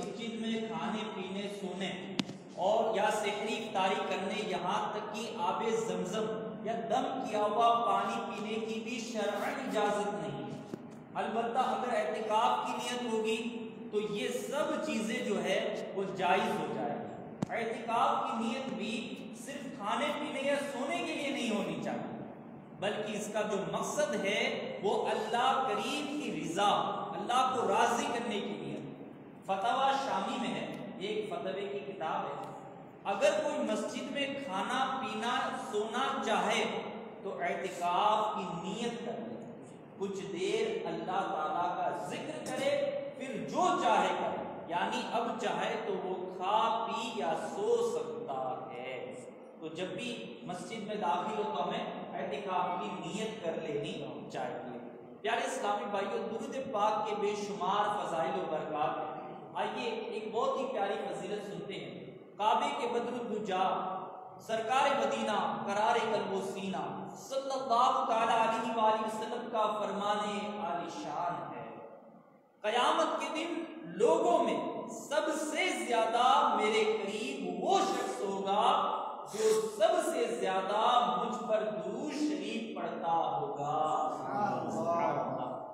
مسجد میں کھانے پینے سونے اور یا سحری افطاری کرنے یہاں تک کہ آب زمزم یا دم کیا ہوا پانی پینے کی بھی شرعن اجازت نہیں ہے۔ البتہ اگر اعتکاف کی نیت ہوگی تو یہ سب چیزیں جو ہے وہ جائز ہو جائے گی۔ اعتکاف کی نیت بھی صرف کھانے پینے یا سونے کے لیے نہیں ہونی چاہیے، بلکہ اس کا جو مقصد ہے وہ اللہ کریم کی رضا، اللہ کو راضی کرنے کی نیت۔ فتاوی شامی میں ہے، ایک فتوے کی کتاب ہے، اگر کوئی مسجد میں کھانا پینا سونا چاہے تو اعتکاف کی نیت کر لے، کچھ دیر اللہ تعالیٰ کا ذکر کرے، پھر جو چاہے کرے، یعنی اب چاہے تو وہ کھا پی یا سو سکتا ہے۔ تو جب بھی مسجد میں داخل ہو تو ہمیں اعتکاف کی نیت کر لینی چاہیے۔ پیارے اسلامی بھائیو، درود پاک کے بے شمار فضائل و برکات ہیں۔ آئیے ایک بہت ہی پیاری فضیلت سنتے ہیں۔ کعبے کے بدر الدجا، سرکار مدینہ قرار قلب و سینہ صلی اللہ تعالی علیہ وآلہ وسلم کا فرمانے عالی شان ہے، قیامت کے دن لوگوں میں سب سے زیادہ میرے قریب وہ شخص ہوگا جو سب سے زیادہ مجھ پر درود شریف پڑھتا ہوگا۔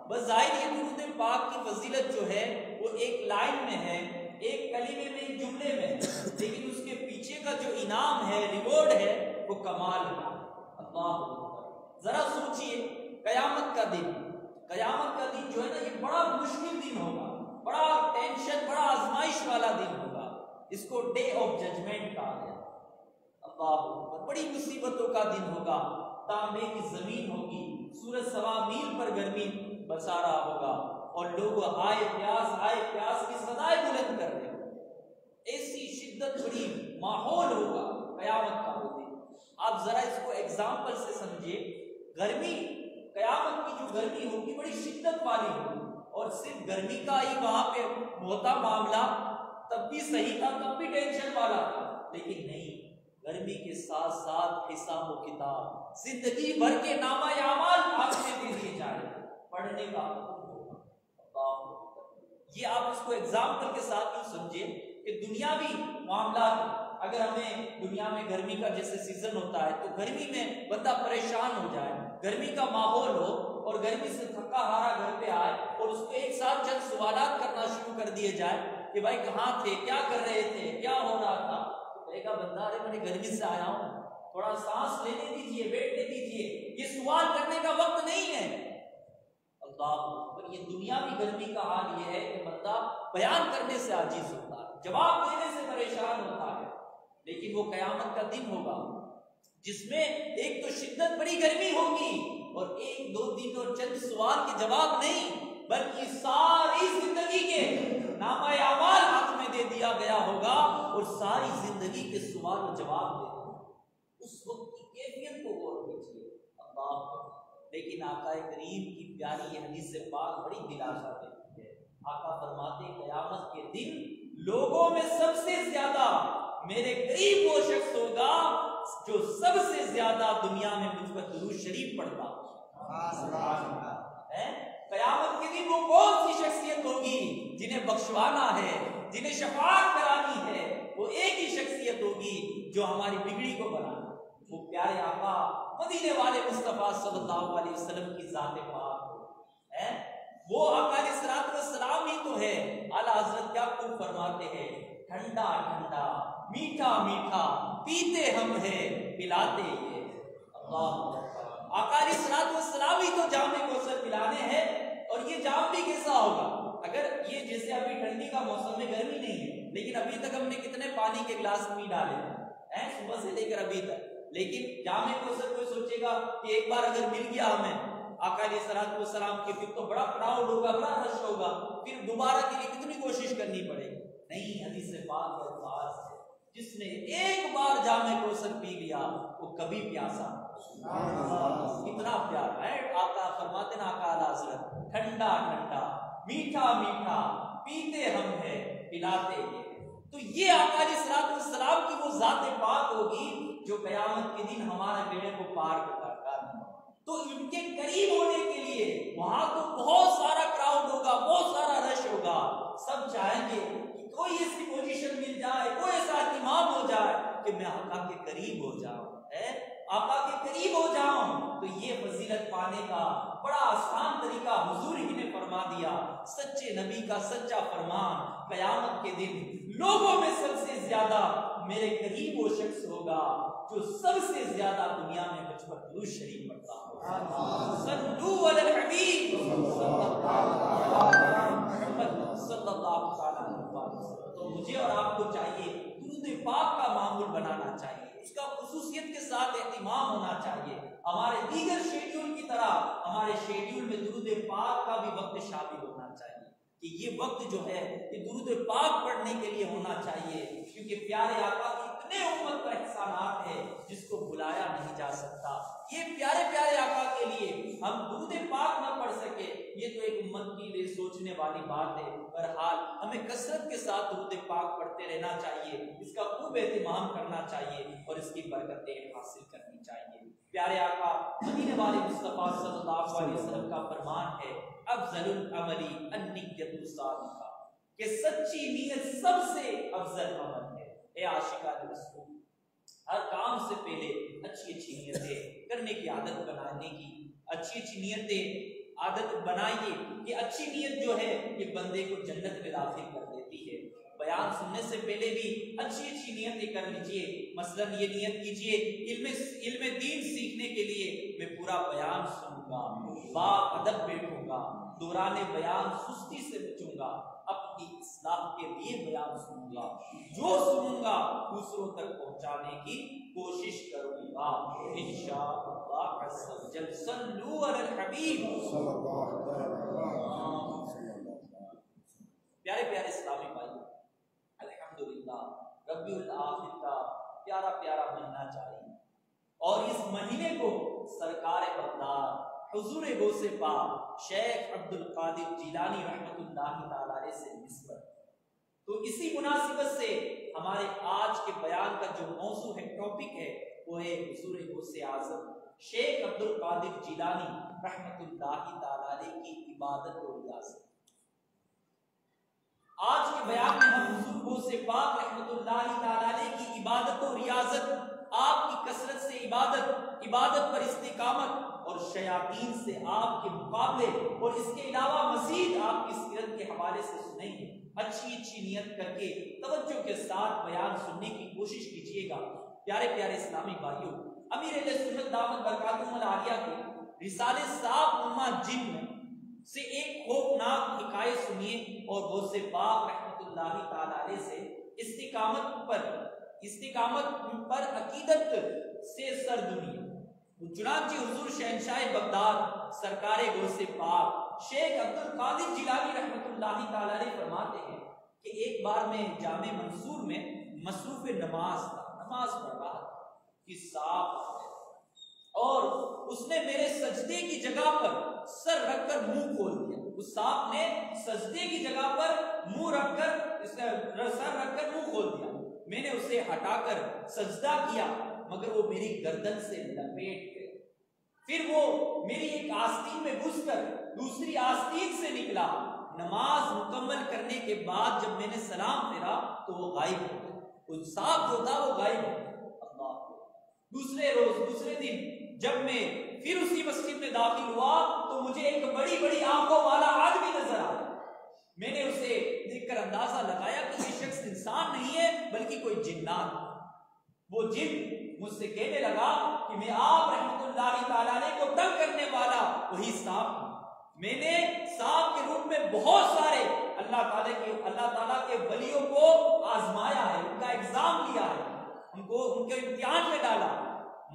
بظاہر یہ درود پاک کی فضیلت جو ہے وہ ایک لائن میں ہے، ایک کلمے میں، ایک جملے میں، لیکن اس کے پیچھے کا جو انعام ہے، ریوارڈ ہے، وہ کمال ہے۔ اللہ ذرا سوچئے، قیامت کا دن جو ہے نا، یہ بڑا مشکل دن ہوگا، بڑا ٹینشن، بڑا آزمائش والا دن ہوگا، اس کو ڈے آف ججمنٹ کہا گیا۔ اللہ، بڑی مصیبتوں کا دن ہوگا، تانبے کی زمین ہوگی، سورج سوا میل پر گرمی برسا رہا ہوگا، اور لوگ آئے پیاس کی صدائیں بلند کر رہے ہوں، ایسی شدت بڑی ماحول ہوگا قیامت کا وہ دن۔ آپ ذرا اس کو ایگزامپل سے سمجھے، گرمی، قیامت کی جو گرمی ہوگی بڑی شدت والی ہوگی، اور صرف گرمی کا ہی وہاں پہ ہوتا معاملہ تب بھی صحیح تھا، تب بھی ٹینشن والا تھا، لیکن نہیں، گرمی کے ساتھ ساتھ حساب و کتاب، زندگی بھر کے نامہ اعمال ہاتھ میں دے دیے جا رہے ہیں، پڑھنے کا یہ آپ اس کو ایگزامپل کے ساتھ یوں سمجھے کہ دنیاوی معاملات، اگر ہمیں دنیا میں گرمی کا جیسے سیزن ہوتا ہے تو گرمی میں بندہ پریشان ہو جائے، گرمی کا ماحول ہو اور گرمی سے تھکا ہارا گھر پہ آئے اور اس کو ایک ساتھ چند سوالات کرنا شروع کر دیے جائے کہ بھائی کہاں تھے، کیا کر رہے تھے، کیا ہو رہا تھا، تو کہے گا بندہ ارے میں گرمی سے آیا ہوں، تھوڑا سانس لینے دیجیے، بیٹھنے دیجیے، یہ سوال کرنے کا وقت نہیں ہے۔ اللہ، یہ دنیاوی گرمی کا حال یہ ہے کہ بندہ بیان کرنے سے عاجز ہوتا ہے، جواب دینے سے پریشان ہوتا ہے، لیکن وہ قیامت کا دن ہوگا جس میں ایک تو شدت بڑی گرمی ہوگی اور ایک دو دن اور چند سوال کے جواب نہیں بلکہ ساری زندگی کے نامہ اعمال ہاتھ میں دے دیا گیا ہوگا اور ساری زندگی کے سوال و جواب دے دیا۔ اس وقت کی کیفیت کو غور کیجیے، اللہ۔ لیکن آقا کریم کی پیاری یہ حدیث پاک بڑی دلاسا دیتی ہے۔ آقا فرماتے قیامت کے دن لوگوں میں سب سے زیادہ میرے قریب وہ شخص ہوگا جو سب سے زیادہ دنیا میں مجھ پر درود شریف پڑھتا ہے۔ قیامت کے دن وہ کون سی شخصیت ہوگی جنہیں بخشوانا ہے، جنہیں شفاعت کرانی ہے، وہ ایک ہی شخصیت ہوگی جو ہماری بگڑی کو بنانا، وہ پیارے آقا مدینے والے مصطفیٰ صلی اللہ علیہ وسلم کی ذات پاک ہے۔ وہ آقا علیہ الصلوۃ والسلام ہی تو ہے۔ اعلیٰ حضرت کیا خوب فرماتے ہیں، ٹھنڈا ٹھنڈا میٹھا میٹھا پیتے ہم ہیں پلاتے یہ اللہ۔ آقا علیہ الصلوۃ والسلام ہی تو جام کوثر پلانے ہیں، اور یہ جام بھی کیسا ہوگا؟ اگر یہ جیسے ابھی ٹھنڈی کا موسم میں گرمی نہیں ہے، لیکن ابھی تک ہم نے کتنے پانی کے گلاس پی ڈالے ہیں صبح سے لے کر ابھی تک، لیکن جام کوثر کوئی سوچے گا کہ ایک بار اگر مل گیا ہمیں آقا علیہ الصلوۃ والسلام کے، پھر تو بڑا کراؤڈ ہوگا، بڑا رش ہوگا، پھر دوبارہ کے لیے کتنی کوشش کرنی پڑے گی۔ نہیں، حدیث پاک کے الفاظ ہے، جس نے ایک بار جام کوثر پی لیا وہ کبھی پیاسا کتنا پیارا ہے۔ آقا فرماتے ہیں، آقا اعلیٰ حضرت ٹھنڈا ٹھنڈا میٹھا میٹھا پیتے ہم ہیں پلاتے ہیں۔ تو یہ آقا علیہ الصلوۃ والسلام کی وہ ذات پاک ہوگی جو قیامت کے دن ہمارے بیڑے کو پار کرے۔ تو ان کے قریب ہونے کے لیے وہاں تو بہت سارا کراؤڈ ہوگا، بہت سارا رش ہوگا، سب چاہیں گے کہ کوئی کہ میں آقا کے قریب ہو جاؤں، آقا کے قریب ہو جاؤں، تو یہ فضیلت پانے کا بڑا آسان طریقہ حضور ہی نے فرما دیا۔ سچے نبی کا سچا فرمان، قیامت کے دن لوگوں میں سب سے زیادہ میرے قریب وہ شخص ہوگا جو سب سے زیادہ دنیا میں مجھ پر درود شریف پڑھتا ہوگا۔ صلو علی الحبیب محمد صلی اللہ علیہ وسلم۔ تو مجھے اور آپ کو چاہیے درود پاک کا معمول بنانا چاہیے، اس کا خصوصیت کے ساتھ اہتمام ہونا چاہیے۔ ہمارے دیگر شیڈیول کی طرح ہمارے شیڈیول میں درود پاک کا بھی وقت شامل ہونا چاہیے کہ یہ وقت جو ہے یہ درود پاک پڑھنے کے لیے ہونا چاہیے، کیونکہ پیارے آقا کی اتنے امت پر احسانات ہے جس کو بلایا نہیں جا سکتا۔ یہ پیارے پیارے آقا کے لیے ہم درود پاک نہ پڑھ سکے، یہ تو ایک امت کے لیے سوچنے والی بات ہے۔ بہرحال ہمیں کثرت کے ساتھ درود پاک پڑھتے رہنا چاہیے، اس کا خوب اہتمام کرنا چاہیے اور اس کی برکتیں حاصل کرنی چاہیے۔ پیارے آقا مدینے والے مصطفیٰ صلی اللہ علیہ وسلم کا فرمان ہے، افضل العمل النیت الصادقہ، کہ سچی نیت سب سے افضل عمل ہے۔ اے عاشقان رسول، ہر کام سے پہلے اچھی اچھی نیتیں کرنے کی عادت بنانے کی، اچھی اچھی نیتیں عادت بنائیے کہ اچھی نیت جو ہے یہ بندے کو جنت میں داخل کر دیتی ہے۔ بیان سننے سے پہلے بھی اچھی اچھی نیتیں کر لیجئے، مثلا یہ نیت کیجئے علم دین سیکھنے کے لیے میں پورا بیان سنوں گا، با ادب بیٹھوں گا، دوران بیان سستی سے بچوں گا، اپنی اصلاح کے لیے بیان سنوں گا، جو سنوں گا دوسروں تک پہنچانے کی کوشش کروں گا انشاءاللہ عز و جل۔ صلو علی الحبیب صلی اللہ علیہ وسلم۔ پیارے پیارے اسلامی بھائی، الحمدللہ ربیع الاخر کا پیارا پیارا مہینہ جاری ہے، اور اس مہینے کو سرکار بغداد حضور غوث پاک شیخ عبد القادر جیلانی رحمۃ اللہ تعالی علیہ سے نسبت، تو اسی مناسبت سے ہمارے آج کے بیان کا جو موضوع ہے، ٹاپک ہے، وہ ہے حضور غوث اعظم شیخ عبد القادر جیلانی رحمۃ اللہ تعالی علیہ کی عبادت و ریاضت۔ آج کے بیان میں ہم حضور غوث پاک رحمۃ اللہ تعالی علیہ کی عبادت و ریاضت، آپ کی کثرت سے عبادت پر استقامت اور شیاطین سے آپ کے مقابلے، اور اس کے علاوہ مزید آپ کی سیرت کے حوالے سے سنیں گے۔ اچھی اچھی نیت کر کے توجہ کے ساتھ بیان سننے کی کوشش کیجیے گا۔ پیارے پیارے اسلامی بھائیوں، امیر اہل سنت دامت برکاتہم العالیہ کے رسالے صاحب نما جن میں سے ایک خوفناک حکایت سنیے، اور غوث پاک رحمۃ اللہ تعالی علیہ سے استقامت پر عقیدت سے سردنی۔ چنانچہ حضور شہنشاہ بغداد سرکار غوث پاک شیخ عبد القادر جیلانی رحمۃ اللہ تعالی علیہ فرماتے ہیں کہ ایک بار میں جامع منصور میں مصروف نماز پڑھ رہا تھا کہ سانپ آ گیا اور اس نے میرے سجدے کی جگہ پر سر رکھ کر منہ کھول دیا۔ اس سانپ نے سجدے کی جگہ پر منہ رکھ کر سر رکھ کر منہ کھول دیا۔ میں نے اسے ہٹا کر سجدہ کیا، مگر وہ میری گردن سے لپیٹ گئے۔ پھر وہ میری ایک آستین میں گھس کر دوسری آستین سے نکلا۔ نماز مکمل کرنے کے بعد جب میں نے سلام پھیرا تو وہ غائب ہو گیا، وہ سانپ جو تھا وہ غائب ہو گیا۔ دوسرے دن جب میں پھر اسی مسجد میں داخل ہوا تو مجھے ایک بڑی بڑی آنکھوں والا آدمی نظر آیا۔ میں نے اسے دیکھ کر اندازہ لگایا کہ یہ شخص انسان نہیں ہے بلکہ کوئی جنات۔ وہ جن مجھ سے کہنے لگا کہ میں آپ رحمت اللہ تعالی علیہ کو تنگ کرنے والا وہی سانپ ہوں۔ میں نے سانپ کے روپ میں بہت سارے اللہ تعالیٰ کے ولیوں کو آزمایا ہے، ان کا ایگزام لیا ہے، ان کو امتحان میں ڈالا،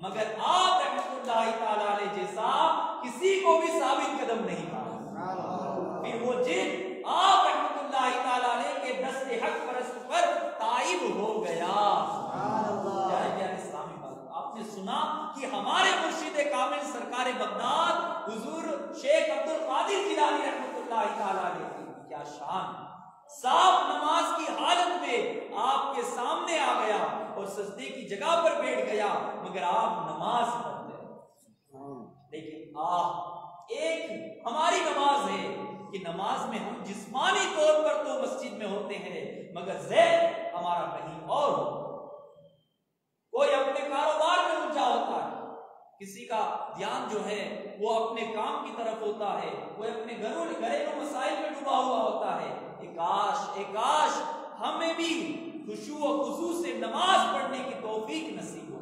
مگر آپ رحمت اللہ تعالی علیہ جیسا کسی کو بھی ثابت قدم نہیں تھا۔ پھر وہ جن آپ رحمت اللہ تعالی علیہ کے دست حق پرست پر تائب ہو گیا۔ آپ نے سنا کہ ہمارے مرشد کامل سرکار بغداد حضور شیخ عبد القادر جیلانی رحمت اللہ تعالی علیہ کی کیا شان، صاحب نماز کی حالت میں آپ کے سامنے آ گیا اور سجدے کی جگہ پر بیٹھ گیا، مگر آپ نماز پڑھ رہے۔ لیکن ایک ہماری نماز ہے کہ نماز میں ہم جسمانی طور پر تو مسجد میں ہوتے ہیں مگر ذہن ہمارا کہیں اور ہو۔ کاروبار میں الجھا ہوتا ہے، کسی کا دھیان جو ہے وہ اپنے کام کی طرف ہوتا ہے، وہ اپنے گھریلو مسائل میں ڈوبا ہوا ہوتا ہے. کاش ہمیں بھی خشوع و خضوع سے نماز پڑھنے کی توفیق نصیب ہوتی.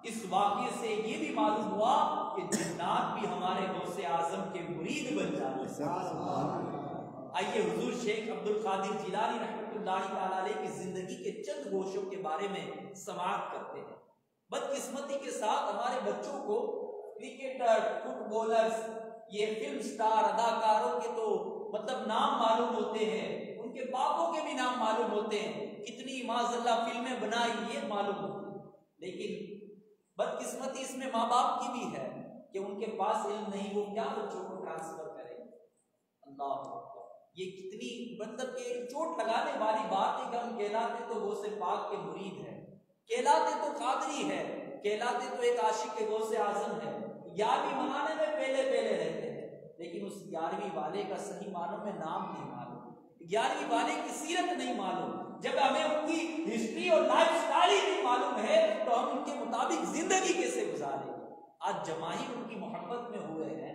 اس واقعے سے یہ بھی معلوم ہوا کہ جنات بھی ہمارے غوث اعظم کے مرید بن جاتے ہیں. آئیے حضور شیخ عبد القادر جیلانی رحمۃ اللہ تعالی علیہ کی زندگی کے چند گوشوں کے بارے میں سماعت کرتے ہیں. بدقسمتی کے ساتھ ہمارے بچوں کو کرکٹر، فٹ بالرز، یہ فلم سٹار، اداکاروں کے تو مطلب نام معلوم ہوتے ہیں، ان کے باپوں کے بھی نام معلوم ہوتے ہیں، کتنی معاذ اللہ فلمیں بنائی یہ معلوم ہوتی ہے. لیکن بدقسمتی اس میں ماں باپ کی بھی ہے کہ ان کے پاس علم نہیں، وہ کیا بچوں کو ٹرانسفر کریں. اللہ، یہ کتنی مطلب کہ ایک چوٹ لگانے والی بات ہے کہ ہم کہلاتے تو غوث پاک کے مرید ہیں، کہلاتے تو قادری ہے، کہلاتے تو ایک عاشق کے غوث اعظم ہے، 11ویں منانے میں پہلے رہتے ہیں، لیکن اس 11ویں والے کا صحیح معنوں میں نام نہیں معلوم، 11ویں والے کی سیرت نہیں معلوم. جب ہمیں ان کی ہسٹری اور لائف سٹائل ہی نہیں معلوم ہے تو ہم ان کے مطابق زندگی کیسے گزاریں گے. آج جماہیر ان کی محبت میں ہوئے ہیں،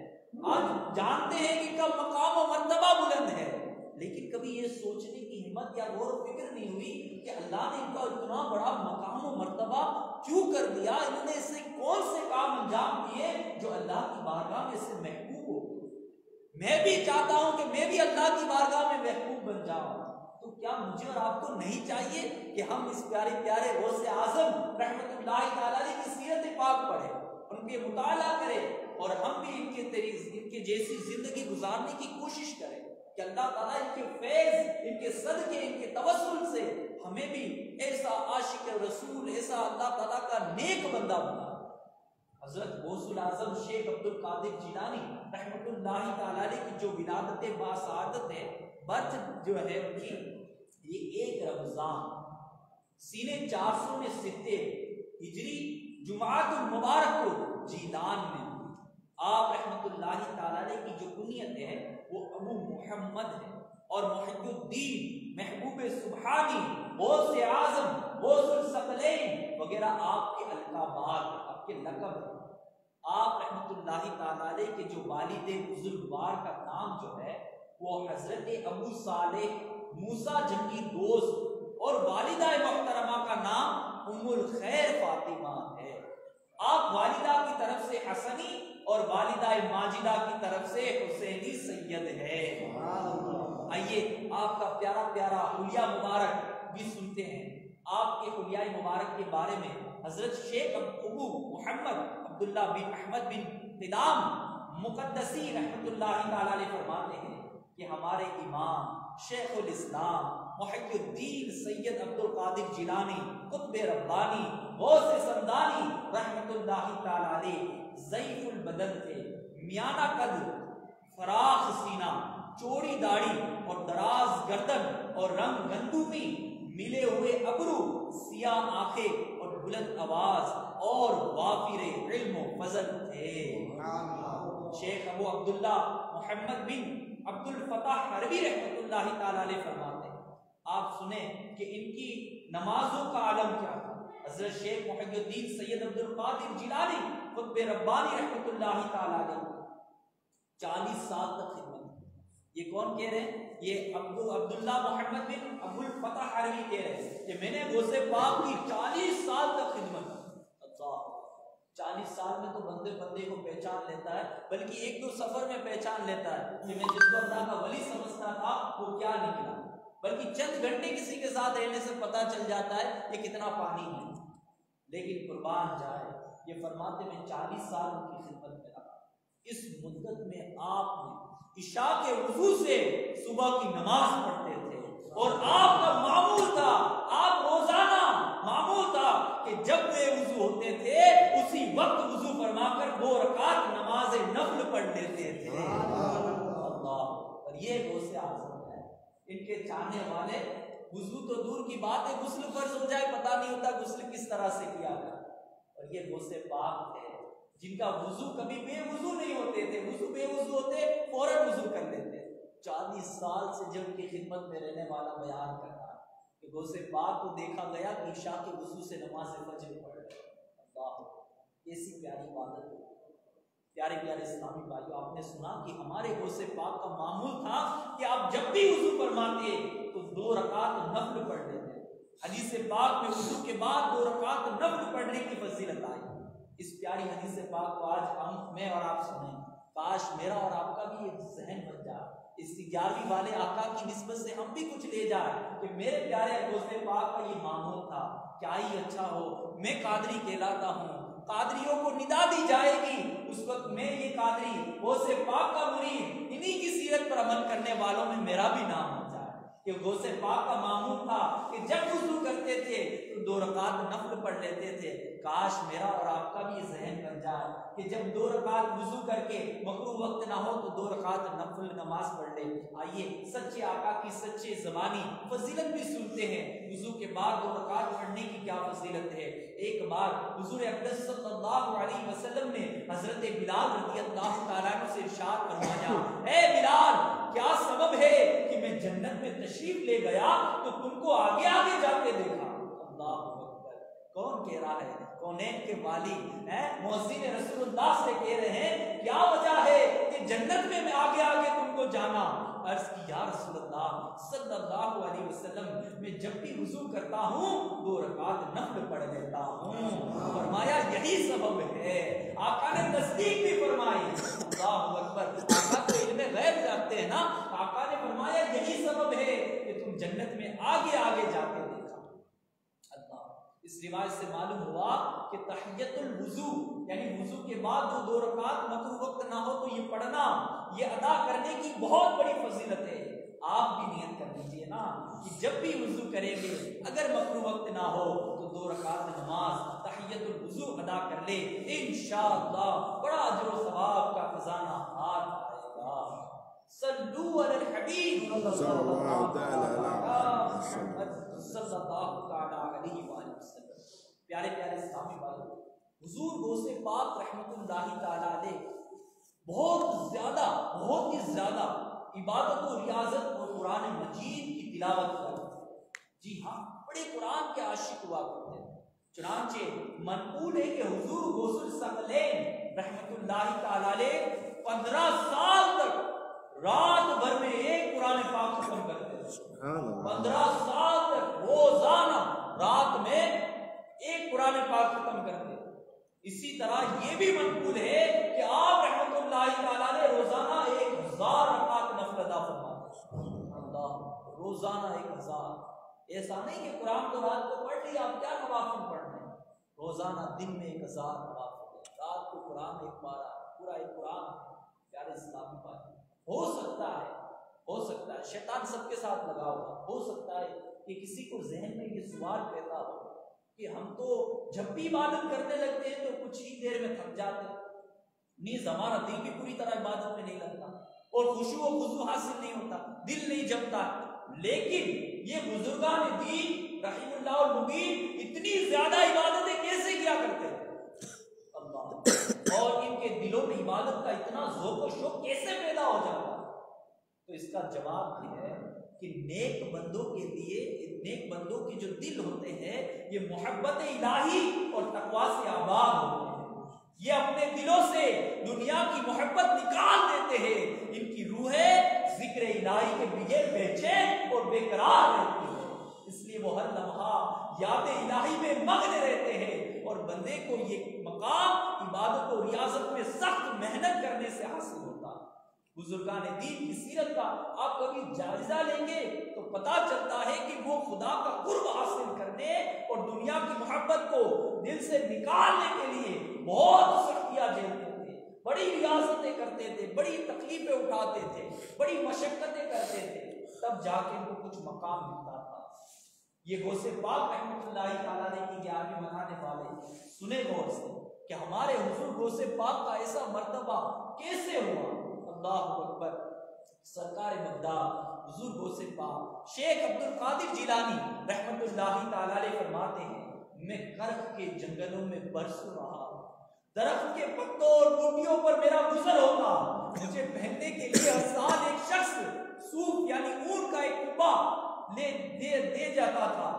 آج جانتے ہیں کہ ان کا مقام و مرتبہ بلند ہے، لیکن کبھی یہ سوچنے کی ہمت یا غور و فکر نہیں ہوئی کہ اللہ نے ان کا اتنا بڑا مقام و مرتبہ کیوں کر دیا، انہوں نے اس سے کون سے کام انجام دیے جو اللہ کی بارگاہ میں سے محبوب ہو. میں بھی چاہتا ہوں کہ میں بھی اللہ کی بارگاہ میں محبوب بن جاؤں. تو کیا مجھے اور آپ کو نہیں چاہیے کہ ہم اس پیارے غوث اعظم رحمت اللہ تعالی علیہ کی سیرت پاک پڑھیں، ان کے مطالعہ کریں، اور ہم بھی ان کے جیسی زندگی گزارنے کی کوشش کریں کہ اللہ تعالیٰ ان کے فیض، ان کے صدقے، ان کے توسل سے ہمیں بھی ایسا عاشق رسول، ایسا اللہ تعالیٰ کا نیک بندہ بنا. حضرت غوث الاعظم شیخ عبد القادر جیلانی رحمت اللہ تعالی علیہ کی جو ولادت باسعادت ہے، برتھ جو ہے ان کی، یہ 1 رمضان سینہ 470 ہجری جمعۃ المبارک کو جیلان میں. آپ رحمت اللہ تعالی علیہ کی جو کنیت ہے وہ ابو محمد ہے، اور محی الدین، محبوب سبحانی، غوث اعظم، غوث الثقلین وغیرہ آپ کے القابات، آپ کے لقب ہیں. آپ رحمت اللہ تعالی علیہ کے جو والد بزرگوار کا نام جو ہے وہ حضرت ابو صالح موسیٰ جنگی دوست، اور والدہ محترمہ کا نام ام الخیر فاطمہ ہے. آپ والدہ کی طرف سے حسنی اور والدہ ماجدہ کی طرف سے حسینی سید ہے. آئیے آپ کا پیارا حلیہ مبارک بھی سنتے ہیں. آپ کے حلیہ مبارک کے بارے میں حضرت شیخ ابو محمد عبداللہ بن احمد بن قدام مقدسی رحمت اللہ تعالی علیہ فرماتے ہیں کہ ہمارے امام شیخ الاسلام محی الدین سید عبد القادر جیلانی قطب ربانی غوث سمدانی رحمت اللہ تعالی علیہ ضعیف البدن تھے، میانہ قد، فراخ سینہ، چوڑی داڑھی اور دراز گردن اور رنگ گندمی، ملے ہوئے ابرو، سیاہ آنکھیں اور بلند آواز، اور وافر علم و فضل تھے. شیخ ابو عبداللہ محمد بن عبد الفتاح حربی رحمت اللہ تعالی علیہ فرماتے ہیں، آپ سنیں کہ ان کی نمازوں کا عالم کیا تھا. حضرت شیخ محی الدین سید عبد القادر جیلانی قطب ربانی رحمت اللہ تعالی علیہ 40 سال تک خدمت. یہ کون کہہ رہے ہیں؟ یہ عبداللہ محمد بن ابو الفتح حربی کہہ رہے ہیں کہ میں نے غوث پاک کی 40 سال تک خدمت. 40 سال میں تو بندے کو پہچان لیتا ہے، بلکہ 1-2 سفر میں پہچان لیتا ہے کہ میں جس کو اللہ کا ولی سمجھتا تھا وہ کیا نکلا، بلکہ چند گھنٹے کسی کے ساتھ رہنے سے پتہ چل جاتا ہے یہ کتنا پانی ہے. لیکن قربان جائے، یہ فرماتے میں 40 سال ان کی خدمت میں رہا. اس مدت میں آپ نے عشاء کے وضو سے صبح کی نماز پڑھتے تھے، اور آپ کا معمول تھا، آپ روزانہ معمول تھا کہ جب بے وضو ہوتے تھے اسی وقت وضو فرما کر 2 رکعت نماز نفل پڑھ لیتے تھے. اللہ، اور یہ غوث اعظم ہے. ان کے چاہنے والے وضو تو دور کی بات ہے، غسل فرض ہو جائے پتہ نہیں ہوتا غسل کس طرح سے کیا گیا. اور یہ غوث پاک ہے جن کا وضو کبھی بے وضو نہیں ہوتے تھے، وضو بے وضو ہوتے فوراً وضو کر لیتے. 40 سال سے جب کی خدمت میں رہنے والا بیان کرتا کہ غوث پاک کو دیکھا گیا کہ عشاء کے وضو سے نماز فجر پڑھ رہے. اللہ، کیسی پیاری عبادت ہے. پیارے پیارے اسلامی بھائیو، آپ نے سنا کہ ہمارے غوث پاک کا معمول تھا کہ آپ جب بھی وضو فرماتے تو 2 رکعت نفل پڑھ لیتے. حدیث پاک میں وضو کے بعد 2 رکعت نفل پڑھنے کی فضیلت آئی. اس پیاری حدیث پاک کو آج میں اور آپ سنیں. کاش میرا اور آپ کا بھی ایک ذہن بن جائے، اس 11ویں والے آقا کی نسبت سے ہم بھی کچھ لے جائیں کہ میرے پیارے غوث پاک کا یہ معمول تھا. کیا ہی اچھا ہو، میں قادری کہلاتا ہوں، قادریوں کو ندا دی جائے گی، اس وقت میں یہ قادری غوث پاک کا مرید، انہی کی سیرت پر عمل کرنے والوں میں میرا بھی نام ہو جائے. کہ غوث پاک کا معمول تھا کہ جب وضو کرتے تھے تو 2 رکعت نفل پڑھ لیتے تھے. کاش میرا اور آپ کا بھی ذہن بن جائے کہ جب 2 رکعت وضو کر کے مکروہ وقت نہ ہو تو 2 رکعت نفل نماز پڑھ لے. آئیے سچے آقا کی سچے زبانی فضیلت بھی سنتے ہیں. وضو کے بعد 2 رکعت پڑھنے کی کیا فضیلت ہے. ایک بار حضور اقدس صلی اللہ علیہ وسلم نے حضرت بلال رضی اللہ تعالیٰ عنہ سے ارشاد فرمایا، اے بلال، کیا سبب ہے کہ میں جنت میں تشریف لے گیا تو تم کو آگے آگے جاتے دیکھا. اللہ اکبر. کون کہہ رہا ہے؟ کونین کے والی مؤذن رسول اللہ سے کہہ رہے ہیں کیا وجہ ہے کہ جنت میں آگے آگے تم کو جانا. عرض کی یا رسول اللہ صلی اللہ علیہ وسلم، میں جب بھی وضو کرتا ہوں 2 رکعت نفل پڑھ لیتا ہوں. فرمایا یہی سبب ہے. آقا نے تصدیق بھی فرمائی. اللہ اکبر. آقا تو علم غیب رکھتے ہیں نا. آقا نے فرمایا یہی سبب ہے کہ تم جنت میں آگے آگے جاتے دیکھا. اللہ، اس روایت سے معلوم ہوا کہ تحیت الوضو یعنی وضو کے بعد جو 2 رکعت مکروہ وقت نہ ہو تو یہ پڑھنا، یہ ادا کرنے کی بہت بڑی فضیلت ہے. آپ بھی نیت کر لیجیے نا کہ جب بھی وضو کریں گے اگر مکروہ وقت نہ ہو تو 2 رکعت نماز تحیت الوضو ادا کر لے. انشاءاللہ بڑا اجر و ثواب کا خزانہ ہاتھ آئے گا. صلو علی الحبیب صلی اللہ علیہ وسلم. پیارے پیارے اسلامی بھائیو، حضور غوث پاک رحمت اللہ تعالی علیہ بہت ہی زیادہ عبادت و ریاضت اور قرآن مجید کی تلاوت کرتے. جی ہاں، بڑے قرآن کے عاشق ہوا کرتے ہیں. چنانچہ منقول ہے کہ حضور غوث الثقلین رحمت اللہ تعالی علیہ 15 سال تک رات بھر میں ایک قرآن پاک ختم کرتے ہیں. 15 سال تک روزانہ رات میں ایک قرآن پاک ختم کرتے. اسی طرح یہ بھی منقول ہے کہ آپ رحمت اللہ تعالیٰ نے روزانہ 1000 رکعت نفل ادا فرماتے. اللہ، روزانہ 1000. ایسا نہیں کہ قرآن تو رات کو پڑھ لیا آپ کیا نوافل پڑھ رہے ہیں. روزانہ دن میں 1000 نوافل، رات کو قرآن ایک بارہ، پورا ایک قرآن. پیارے اسلامی بھائی، ہو سکتا ہے شیطان سب کے ساتھ لگا ہوگا. ہو سکتا ہے کہ کسی کو ذہن میں یہ سوال پیدا ہو کہ ہم تو جب بھی عبادت کرنے لگتے ہیں تو کچھ ہی دیر میں تھک جاتے ہیں، نیز ہمارا دل بھی پوری طرح عبادت میں نہیں لگتا اور خشوع و خضوع حاصل نہیں ہوتا، دل نہیں جمتا. لیکن یہ بزرگان دین رحم اللہ المبین اتنی زیادہ عبادتیں کیسے کیا کرتے ہیں اللہ، اور ان کے دلوں میں عبادت کا اتنا ذوق و شوق کیسے پیدا ہو جاتا. تو اس کا جواب یہ ہے کہ نیک بندوں کے لیے، نیک بندوں کے جو دل ہوتے ہیں یہ محبت الہی اور تقوی سے آباد ہوتے ہیں. یہ اپنے دلوں سے دنیا کی محبت نکال دیتے ہیں. ان کی روحیں ذکر الہی کے بغیر بے چین اور بے قرار رہتی ہیں. اس لیے وہ ہر لمحہ یاد الہی میں مگن رہتے ہیں. اور بندے کو یہ مقام عبادت و ریاضت میں سخت محنت کرنے سے حاصل ہوتا. بزرگان دین کی سیرت کا آپ کبھی جائزہ لیں گے تو پتا چلتا ہے کہ وہ خدا کا قرب حاصل کرنے اور دنیا کی محبت کو دل سے نکالنے کے لیے بہت سختیاں جھیلتے تھے، بڑی ریاضتیں کرتے تھے، بڑی تکلیفیں اٹھاتے تھے، بڑی مشقتیں کرتے تھے، تب جا کے ان کو کچھ مقام ملتا تھا. یہ غوث پاک رحمت اللہ تعالیٰ نے کی 11ویں منانے والے سنے غور سے کہ ہمارے حضور غوث پاک کا ایسا مرتبہ کیسے ہوا. اللہ اکبر. سرکار مقدار حضور غوث پاک شیخ عبد القادر جیلانی رحمت اللہ تعالی علیہ فرماتے ہیں میں کرخ کے جنگلوں میں برسوں رہا، درخت کے پتوں اور بوٹیوں پر میرا گزر ہوتا، مجھے پہننے کے لیے ہر سال ایک شخص صوف یعنی اون کا ایک کپا دے جاتا تھا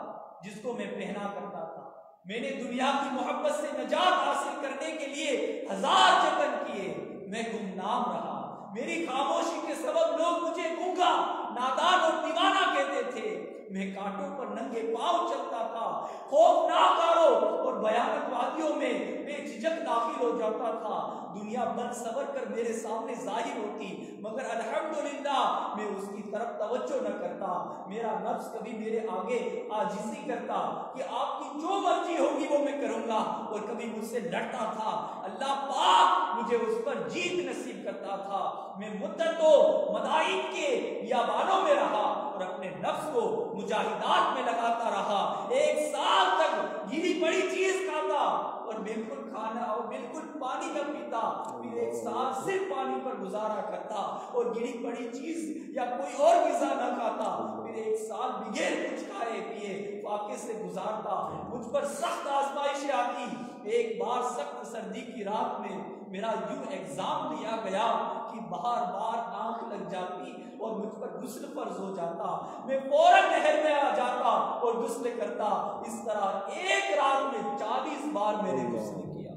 جس کو میں پہنا کرتا تھا. میں نے دنیا کی محبت سے نجات حاصل کرنے کے لیے 1000 جتن کیے، میں گمنام رہا. میری خاموشی کے سبب لوگ مجھے گونگا، نادان اور دیوانہ کہتے تھے. میں کانٹوں پر ننگے پاؤں چلتا تھا، خوفناک آروں اور بھیانک وادیوں میں بے جھجک داخل ہو جاتا تھا. دنیا بن سور کر میرے سامنے ظاہر ہوتی، مگر الحمدللہ میں اس کی طرف توجہ نہ کرتا. میرا نفس کبھی میرے آگے عاجزی کرتا کہ آپ کی جو مرضی ہوگی وہ میں کروں گا، اور کبھی مجھ سے لڑتا تھا. اللہ پاک مجھے اس پر جیت نصیب کرتا تھا. میں مدتوں مدائن کے بیابانوں میں رہا اور اپنے نفس کو مجاہدات میں لگاتا رہا. 1 سال تک گری پڑی چیز کھاتا اور بالکل کھانا اور بالکل پانی نہ پیتا. پھر 1 سال صرف پانی پر گزارا کرتا اور گری پڑی چیز یا کوئی اور غذا نہ کھاتا. پھر 1 سال بغیر کچھ کھائے پیے فاقے سے گزارتا. مجھ پر سخت آزمائشیں آتی. ایک بار سخت سردی کی رات میں میرا یوں ایگزام لیا گیا کہ بار بار آنکھ لگ جاتی اور مجھ پر غسل فرض ہو جاتا. میں فوراً نہر میں آ جاتا اور غسل کرتا. اس طرح ایک رات میں 40 بار میں نے غسل کیا.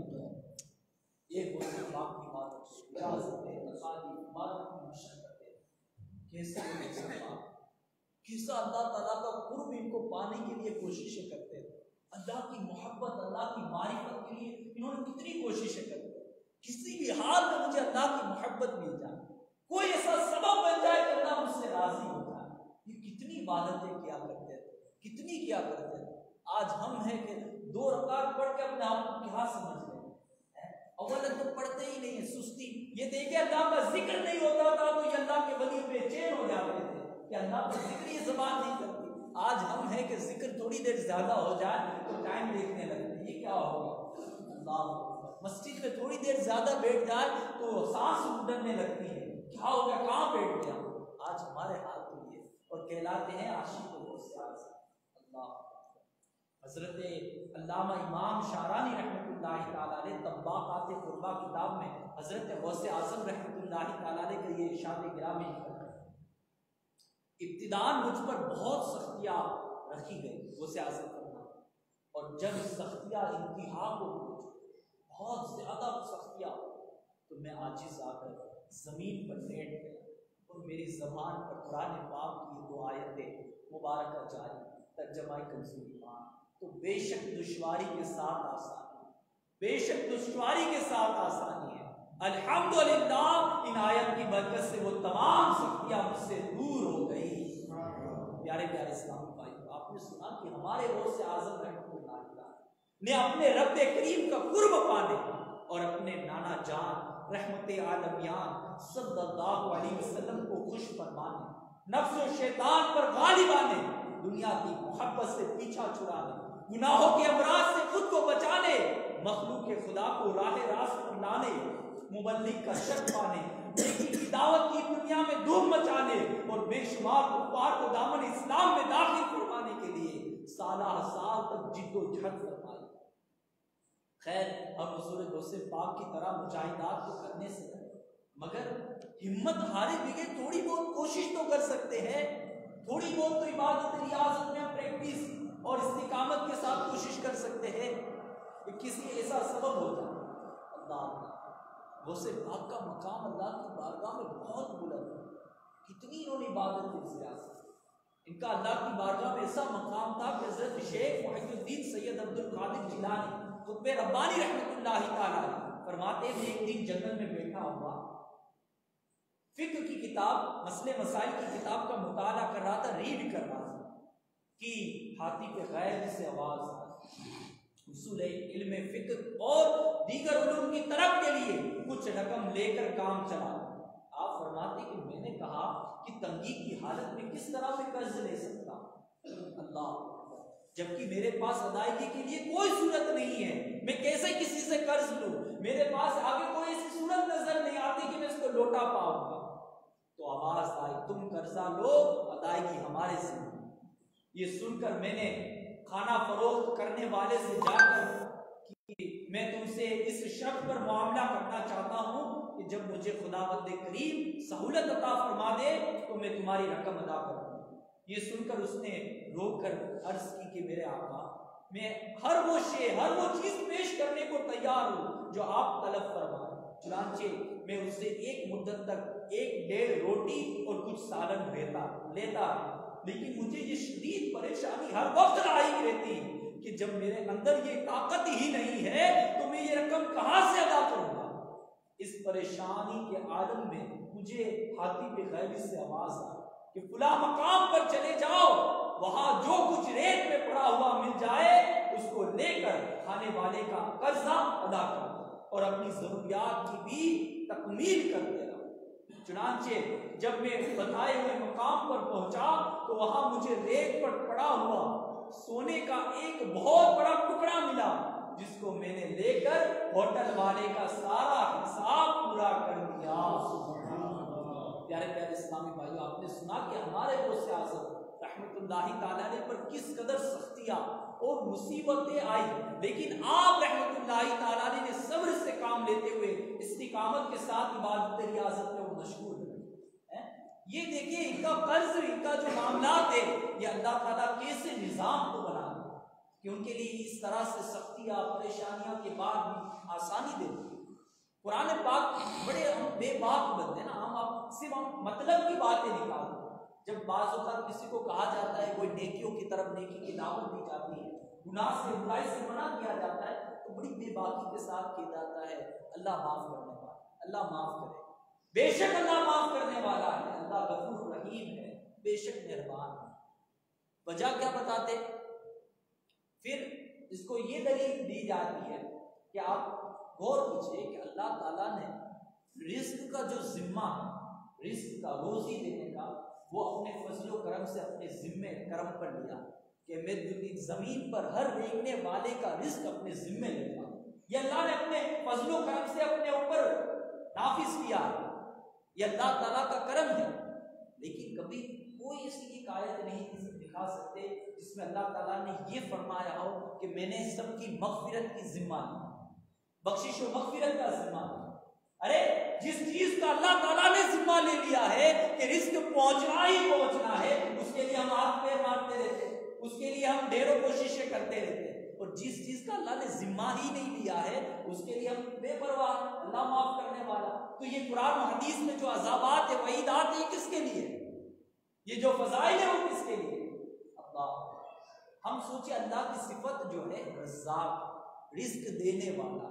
ایک غسل پاک کی بات اجازت ہے، عبادت کی مشقت ہے. کیسا اللہ تعالیٰ کا قرب ان کو پانے کے لیے کوششیں کرتے ہیں. اللہ کی محبت، اللہ کی معرفت کے لیے انہوں نے کتنی کوششیں کرتے ہیں. کسی بھی حال میں مجھے اللہ کی محبت مل جائے، کوئی ایسا سبب بن جائے کہ اللہ مجھ سے راضی ہو جائے. یہ کتنی عبادتیں کیا کرتے تھے، کتنی کیا کرتے تھے. آج ہم ہیں کہ 2 رکعت پڑھ کے اپنے آپ کو کیا سمجھ گئے. اول تو پڑھتے ہی نہیں ہیں، سستی. یہ دیکھیں اللہ کا ذکر نہیں ہوتا تھا تو یہ اللہ کے ولی بے چین ہو جاتے تھے کہ اللہ کا ذکر یہ زبان نہیں کرتی. آج ہم ہیں کہ ذکر تھوڑی دیر زیادہ ہو جائے تو ٹائم دیکھنے لگتے ہیں. یہ کیا ہوگا؟ اللہ مسجد میں تھوڑی دیر زیادہ بیٹھ جائے تو سانس اٹھنے لگتی ہے. کیا ہو گیا، کہاں بیٹھ گیا؟ آج ہمارے حال تو یہ اور کہلاتے ہیں عاشق اللہ. حضرت علامہ امام شارانی رحمۃ اللہ تعالیٰ علیہ طباقات قربہ کتاب میں حضرت غوث اعظم رحمۃ اللہ تعالیٰ علیہ کا یہ ارشاد گرامی ہے. ابتداء مجھ پر بہت سختیاں رکھی گئی غوث اعظم کرنا، اور جب سختیاں انتہا کو بہت زیادہ سختیاں تو میں عاجز آ کر زمین پر لیٹ گیا اور میری زبان پر قرآن پاک کی 2 آیتیں مبارکہ جاری. ترجمہ کنز ایمان. تو بے شک دشواری کے ساتھ آسانی، بے شک دشواری کے ساتھ آسانی ہے. الحمدللہ ان آیت کی برکت سے وہ تمام سختیاں مجھ سے دور ہو گئی. پیارے پیارے اسلام بھائی، آپ نے سنا کہ ہمارے غوث اعظم رحمۃ اللہ نے اپنے رب کریم کا قرب پانے اور اپنے نانا جان رحمت عالمیان صلی اللہ علیہ وسلم کو خوش فرمانے، نفس و شیطان پر غالب آنے، دنیا کی محبت سے پیچھا چھڑانے، گناہوں کے امراض سے خود کو بچانے، مخلوق خدا کو راہ راست پر لانے، مبلغ کا شرف پانے، نیکی کی دعوت کی دنیا میں دھوم مچانے اور بے شمار کفار کو دامن اسلام میں داخل فرمانے کے لیے سالہ سال تک جد و جہد فرمائی. خیر ہم حضور غوث پاک کی طرح مجاہدات کو کرنے سے مگر ہمت ہارے بگے تھوڑی بہت کوشش تو کر سکتے ہیں. تھوڑی بہت تو عبادت ریاضت میں پریکٹس اور استقامت کے ساتھ کوشش کر سکتے ہیں کہ کسی ایسا سبب ہو جائے. اللہ غوث پاک کا مقام اللہ کی بارگاہ میں بہت بلند ہے. کتنی انہوں نے عبادت کی ریاضت. ان کا اللہ کی بارگاہ میں ایسا مقام تھا کہ حضرت شیخ محی الدین سید عبد القادر جیلانی قطب ربانی رحمۃ اللہ تعالیٰ فرماتے ہیں ایک دن جنگل میں بیٹھا ہوا فقہ کی کتاب، مسئلے مسائل کی کتاب کا مطالعہ کر رہا تھا، ریڈ کر رہا تھا کہ ہاتھی پہ غیر سے آواز اصول علم فقہ اور دیگر علوم کی طرف کے لیے کچھ رقم لے کر کام چلا. آپ فرماتے کہ میں نے کہا کہ تنگی کی حالت میں کس طرح سے قرض لے سکتا اللہ، جبکہ میرے پاس ادائیگی کے لیے کوئی صورت نہیں ہے، میں کیسے کسی سے قرض لوں؟ میرے پاس آگے کوئی ایسی صورت نظر نہیں آتی کہ میں اس کو لوٹا پاؤں گا. تو آواز آئی تم قرضہ لو، ادائیگی ہمارے سے. یہ سن کر میں نے کھانا فروخت کرنے والے سے جا کر کہ میں تم سے اس شرط پر معاملہ کرنا چاہتا ہوں کہ جب مجھے خداوند کریم سہولت عطا فرما دے تو میں تمہاری رقم ادا کروں. یہ سن کر اس نے رو کر عرض کی کہ میرے آقا میں ہر وہ شے ہر وہ چیز پیش کرنے کو تیار ہوں جو آپ طلب فرمائیں۔ چنانچہ میں اس سے ایک مدت تک 1.5 روٹی اور کچھ سالن لیتا، لیکن مجھے یہ شدید پریشانی ہر وقت لاحق رہتی کہ جب میرے اندر یہ طاقت ہی نہیں ہے تو میں یہ رقم کہاں سے ادا کروں گا۔ اس پریشانی کے عالم میں مجھے ہاتھی پہ غیبی سے آواز آئی کہ فلاں مقام پر چلے جاؤ، وہاں جو کچھ ریت میں پڑا ہوا مل جائے اس کو لے کر کھانے والے کا قرضہ ادا کر اور اپنی ضروریات کی بھی تکمیل کرتے رہو۔ چنانچہ جب میں بتائے ہوئے مقام پر پہنچا تو وہاں مجھے ریت پر پڑا ہوا سونے کا ایک بہت بڑا ٹکڑا ملا، جس کو میں نے لے کر ہوٹل والے کا سارا حساب پورا کر دیا۔ پیارے پیارے اسلامی بھائیو، آپ نے سنا کہ ہمارے غوث اعظم رحمت اللہ تعالیٰ نے پر کس قدر سختیاں اور مصیبتیں آئی، لیکن آپ رحمت اللہ تعالیٰ نے صبر سے کام لیتے ہوئے استقامت کے ساتھ عبادت ریاضت میں وہ مشغول رہے۔ یہ دیکھیے ان کا قرض، ان کا جو معاملات ہے، یہ اللہ تعالیٰ کیسے نظام کو بنا دے کہ ان کے لیے اس طرح سے سختیاں پریشانیاں کے بعد بھی آسانی دیتے۔ قرآن پاک بڑے ہم بے باک بنتے ہیں نا، صرف ہم مطلب کی باتیں نکالتے ہیں۔ جب بعض اوقات کسی کو کہا جاتا ہے کوئی نیکیوں کی طرف نیکی کی دعوت دی جاتی ہے، گناہ سے برائی سے منع کیا جاتا ہے، تو بڑی بے باکی کے ساتھ کیا جاتا ہے اللہ معاف کرنے والا، اللہ معاف کرے، بے شک اللہ معاف کرنے والا ہے، اللہ غفور رحیم ہے، بے شک مہربان ہے۔ وجہ کیا بتاتے؟ پھر اس کو یہ دلیل دی جاتی ہے کہ آپ غور کیجئے کہ اللہ تعالیٰ نے رزق کا جو ذمہ ہے، رزق کا روزی دینے کا، وہ اپنے فضل و کرم سے اپنے ذمے کرم پر لیا کہ میں زمین پر ہر دیکھنے والے کا رزق اپنے ذمے لیتا ہوں۔ یہ اللہ نے اپنے فضل و کرم سے اپنے اوپر نافذ کیا، یہ اللہ تعالیٰ کا کرم ہے۔ لیکن کبھی کوئی ایسی ایک آیت نہیں دکھا سکتے جس میں اللہ تعالیٰ نے یہ فرمایا ہو کہ میں نے سب کی مغفرت کی ذمہ لی، بخشش و مغفرت کا ذمہ لی۔ ارے جس چیز کا اللہ تعالیٰ نے ذمہ لے لیا ہے کہ رزق پہنچنا ہی پہنچنا ہے، اس کے لیے ہم ہاتھ پیر مارتے رہتے، اس کے لیے ہم ڈھیروں کوششیں کرتے رہتے، اور جس چیز کا اللہ نے ذمہ ہی نہیں لیا ہے اس کے لیے ہم بے پرواہ، اللہ معاف کرنے والا۔ تو یہ قرآن و حدیث میں جو عذابات ہے، وعیدات ہیں، کس کے لیے؟ یہ جو فضائل ہے وہ کس کے لیے؟ اللہ۔ ہم سوچے اللہ کی صفت جو ہے رزاق، رزق دینے والا،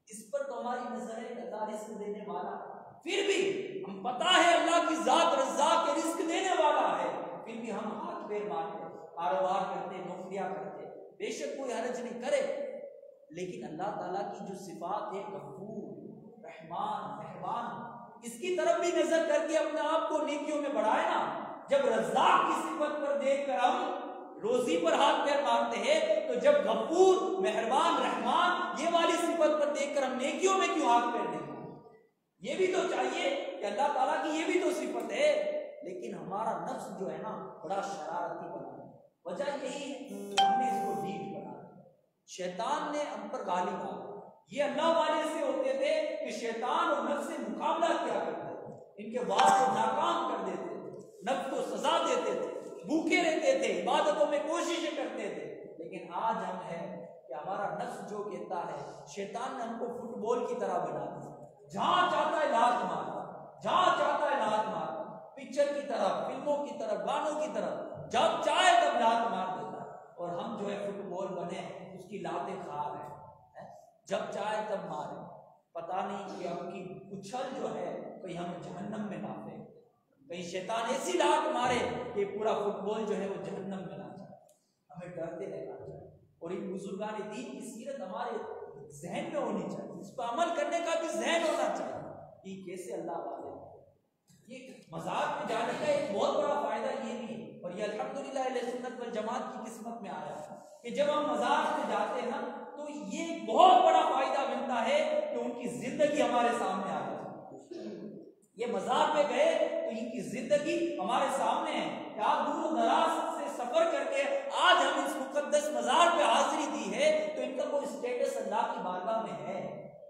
اس پر تو ہماری نظر ہے کہ اللہ رزق دینے والا، پھر بھی ہم پتا ہے اللہ کی ذات رزاق کے رزق دینے والا ہے، پھر بھی ہم ہاتھ پیر مارتے، کاروبار کرتے، نوکریاں کرتے، بے شک کوئی حرج نہیں کرے، لیکن اللہ تعالیٰ کی جو صفات ہے غفور، رحمان، مہربان، اس کی طرف بھی نظر کر کے اپنے آپ کو نیکیوں میں بڑھائے نا۔ جب رزاق کی صفت پر دیکھ کر ہم روزی پر ہاتھ پیر مارتے ہیں، تو جب غفور، مہربان، رحمان یہ والی صفت پر دیکھ کر ہم نیکیوں میں کیوں ہاتھ پیر دیں؟ یہ بھی تو چاہیے کہ اللہ تعالیٰ کی یہ بھی تو صفت ہے، لیکن ہمارا نفس جو ہے نا بڑا شرارتی بنا ہے۔ وجہ یہی ہے ہم نے اس کو ڈھیٹ بنا دیا، شیطان نے ہم پر غالب آ گیا۔ یہ اللہ والے سے ہوتے تھے کہ شیطان اور نفس سے مقابلہ کیا کرتے، ان کے وار کو ناکام کر دیتے، نفس کو سزا دیتے تھے، بھوکے رہتے تھے، عبادتوں میں کوششیں کرتے تھے۔ لیکن آج ہم ہیں کہ ہمارا نفس جو کہتا ہے، شیطان نے ہم کو فٹ بال کی طرح بنا دیا، جہاں چاہتا ہے لات مارتا، جہاں چاہتا ہے لات مارتا، پکچر کی طرف، فلموں کی طرف، گانوں کی طرف، جب چاہے تب لات مار دیتا ہے، اور ہم جو ہے فٹ بال بنے اس کی لاتیں کھا رہے ہیں، جب چاہے تب مارے، پتا نہیں کہ ہم کی اچھل جو ہے کہیں ہم جہنم میں نہ پھینک، کہیں شیطان ایسی لات مارے کہ پورا فٹ بال جو ہے وہ جہنم میں نہ جائے۔ ہمیں ڈرتے رہنا چاہیے، اور ان بزرگان دین کی سیرت ہمارے ذہن میں ہونی چاہیے، اس پر عمل کرنے کا بھی ذہن ہونا چاہیے کہ کیسے اللہ والے۔ یہ مزار میں جانے کا ایک بہت بڑا فائدہ یہ بھی ہے، اور یہ الحمدللہ اہل سنت والجماعت کی قسمت میں آیا ہے کہ جب ہم مزار میں جاتے ہیں نا تو یہ ایک بہت بڑا فائدہ ملتا ہے کہ ان کی زندگی ہمارے سامنے آ جائے۔ یہ مزار میں گئے تو ان کی زندگی ہمارے سامنے ہے کہ آپ دور و دراز سے سفر کر کے آج ہم اس مقدس مزار پہ حاضری دی ہے، تو ان کا کوئی اسٹیٹس اللہ کی بارگاہ میں ہے،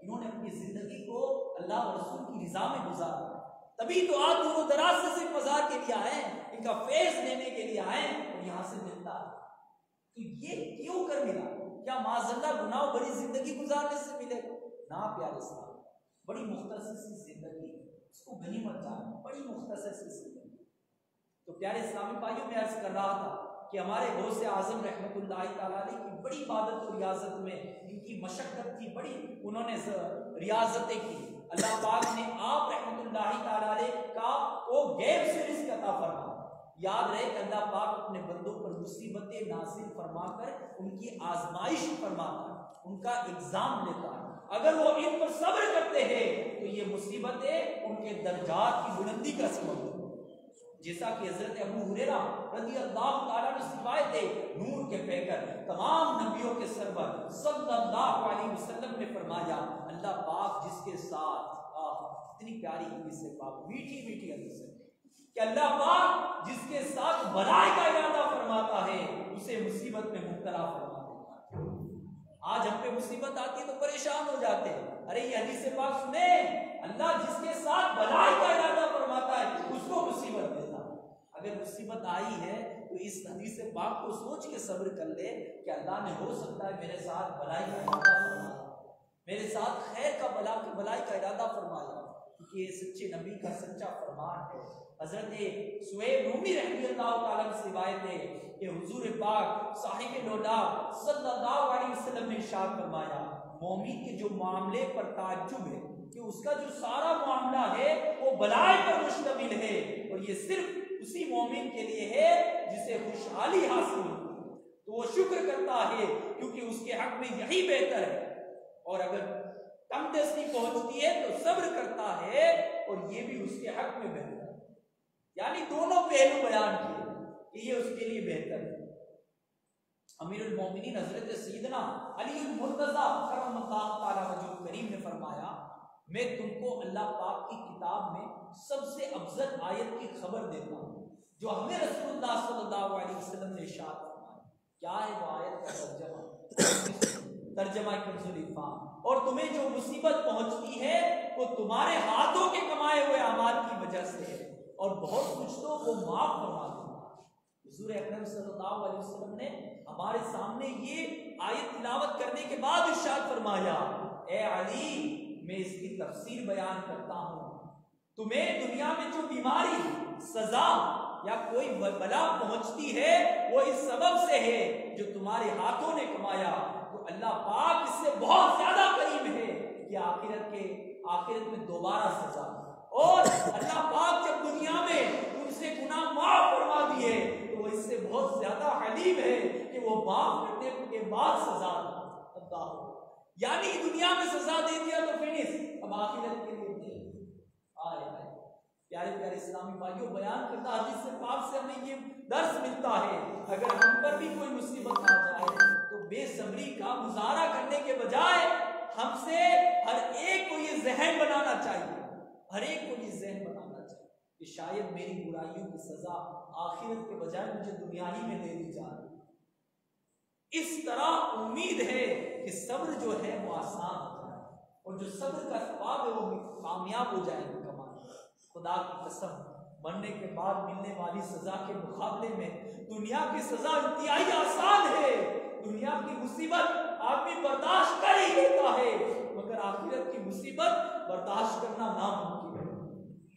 انہوں نے اپنی زندگی کو اللہ اور رسول کی رضا میں گزارا۔ تبھی تو آپ دور و دراز سے صرف مزار کے لیے آئے ہیں، ان کا فیض لینے کے لیے آئے ہیں، اور یہاں سے ملتا ہے تو یہ کیوں کر ملا؟ کیا معاذ اللہ گناہ بڑی زندگی گزارنے سے ملے گا؟ نہ پیارے صاحب، بڑی مختصر سی زندگی، اس کو غنیمت جانا، بڑی مختصر سی زندگی۔ تو پیارے اسلامی بھائیوں، میں عرض کر رہا تھا کہ ہمارے غوث اعظم رحمۃ اللہ تعالیٰ علیہ کی بڑی عبادت و ریاضت میں ان کی مشقت تھی، بڑی انہوں نے ریاضتیں کی۔ اللہ پاک نے آپ رحمۃ اللہ تعالیٰ علیہ کا وہ غیب سے رزق عطا فرمایا۔ یاد رہے کہ اللہ پاک اپنے بندوں پر مصیبتیں نازل فرما کر ان کی آزمائش فرماتا ہے، ان کا ایگزام لیتا ہے۔ اگر وہ ان پر صبر کرتے ہیں تو یہ مصیبتیں ان کے درجات کی بلندی کا سبب ہے، جیسا کہ حضرت ابو ہریرہ رضی اللہ تعالیٰ عنہ سے روایت ہے، نور کے پیکر تمام نبیوں کے سرور صلی اللہ علیہ وسلم نے فرمایا، اللہ پاک جس کے ساتھ اتنی پیاری حدیث سے پاک، میٹھی میٹھی حدیث ہے کہ اللہ پاک جس کے ساتھ بھلائی کا ارادہ فرماتا ہے اسے مصیبت میں مبتلا فرما دیتا ہے۔ آج ہم پہ مصیبت آتی ہے تو پریشان ہو جاتے ہیں، ارے یہ حدیث پاک سنیں، اللہ جس کے ساتھ بھلائی کا ارادہ فرماتا ہے اس کو مصیبت دیتا ہے۔ اگر مصیبت آئی ہے تو اس حدیث پاک کو سوچ کے صبر کر لے کہ اللہ نے ہو سکتا ہے میرے ساتھ بھلائی کا ارادہ فرمایا، میرے ساتھ خیر کا بھلائی کا ارادہ فرمایا، کیونکہ یہ سچے نبی کا سچا فرمان ہے۔ حضرت سہیب رومی رحمۃ اللہ تعالیٰ سے روایت ہے کہ حضور پاک صاحب لولا صلی اللہ علیہ وسلم نے ارشاد فرمایا، مومن کے جو معاملے پر تعجب ہے کہ اس کا جو سارا معاملہ ہے وہ بلائی پر مشتمل ہے، اور یہ صرف اسی مومن کے لیے ہے جسے خوشحالی حاصل ہوتی ہے، تو وہ شکر کرتا ہے کیونکہ اس کے حق میں یہی بہتر ہے، اور اگر کم دستی پہنچتی ہے تو صبر کرتا ہے اور یہ بھی اس کے حق میں بہتر ہے۔ یعنی دونوں پہلو بیان کیے کہ یہ اس کے لیے بہتر ہے۔ امیر المومنین حضرت سیدنا علی المرتضیٰ کرم اللہ تعالیٰ وجہ کریم نے فرمایا، میں تم کو اللہ پاک کی کتاب میں سب سے افضل آیت کی خبر دیتا ہوں جو ہمیں رسول اللہ صلی اللہ علیہ وسلم نے ارشاد فرمایا۔ کیا ہے وہ آیت کا ترجمہ کنز العرفان، اور تمہیں جو مصیبت پہنچتی ہے وہ تمہارے ہاتھوں کے کمائے ہوئے اعمال کی وجہ سے ہے، اور بہت کچھ تو وہ معاف فرما دیتا ہے۔ حضور اکرم صلی اللہ علیہ وسلم نے ہمارے سامنے یہ آیت تلاوت کرنے کے بعد ارشاد فرمایا، اے علی میں اس کی تفسیر بیان کرتا ہوں، تمہیں دنیا میں جو بیماری، سزا یا کوئی بلا پہنچتی ہے وہ اس سبب سے ہے جو تمہارے ہاتھوں نے کمایا، تو اللہ پاک اس سے بہت زیادہ قریب ہے کہ آخرت میں دوبارہ سزا، اور اللہ پاک جب دنیا میں تم سے گناہ معاف فرما دیے تو وہ اس سے بہت زیادہ حلیم ہے کہ وہ معاف کرنے کے بعد سزا دیتا ہو۔ یعنی دنیا میں سزا دے دیا تو فنش، اب آخرت کے لیے نہیں۔ پیارے پیارے اسلامی بھائیوں، بیان کرتا حدیث پاک سے ہمیں یہ درس ملتا ہے، اگر ہم پر بھی کوئی مصیبت آ جائے تو بے صبری کا مظاہرہ کرنے کے بجائے ہم سے ہر ایک کو یہ ذہن بنانا چاہیے، ہر ایک کو یہ ذہن بنانا چاہیے کہ شاید میری برائیوں کی سزا آخرت کے بجائے مجھے دنیا ہی میں دے دی جا رہی۔ اس طرح امید ہے کہ صبر جو ہے وہ آسان ہو جائے، اور جو صبر کا ثواب ہے وہ کامیاب ہو جائے گا کمانے۔ خدا کی قسم، مرنے کے بعد ملنے والی سزا کے مقابلے میں دنیا کی سزا انتہائی آسان ہے۔ دنیا کی مصیبت آدمی برداشت کر ہی لیتا ہے، مگر آخرت کی مصیبت برداشت کرنا ناممکن ہے۔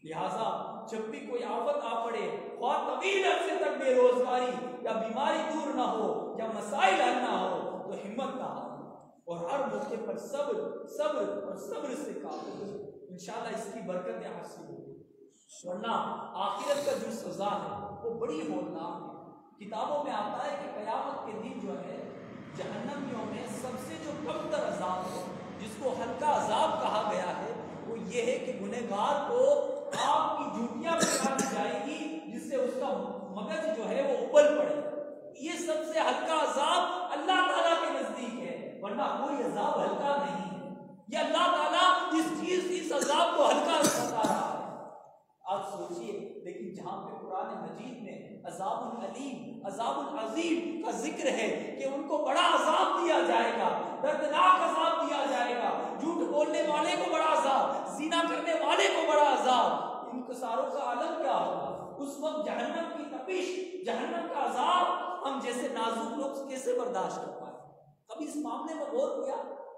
لہذا جب بھی کوئی آفت آ پڑے، خواہ طویل عرصے تک بے روزگاری یا بیماری دور نہ ہو یا مسائل حل نہ ہو، تو ہمت نہ ہو اور ہر موقع پر صبر سے کام کرو، انشاءاللہ اس کی برکتیں حاصل ہوگی۔ ورنہ آخرت کا جو سزا ہے وہ بڑی ہولناک ہے۔ کتابوں میں آتا ہے کہ قیامت کے دن جو ہے جہنمیوں میں سب سے جو کمتر عذاب ہے، جس کو ہلکا عذاب کہا گیا ہے، وہ یہ ہے کہ گنہگار کو آگ کی جوتیاں پہنائی جائے گی جس سے اس کا مغز جو ہے وہ ابل پڑے۔ یہ سب سے ہلکا عذاب اللہ تعالیٰ کے نزدیک ہے، ورنہ کوئی عذاب ہلکا نہیں ہے۔ یہ اللہ تعالیٰ اس عذاب کو ہلکا بتا رہا ہے۔ آپ سوچئے، لیکن جہاں پہ قرآن مجید میں عذاب العلیم، عذاب العظیم کا ذکر ہے کہ ان کو بڑا عذاب دیا جائے گا، دردناک عذاب دیا جائے گا، جھوٹ بولنے والے کو بڑا عذاب، زنا کرنے والے کو بڑا عذاب، انکساروں کا عالم کیا ہوگا؟ اس وقت جہنم کی تپش، جہنم کا عذاب ہم جیسے نازک لوگ کیسے برداشت کر پائے؟ کبھی اس معاملے میں غور کیا؟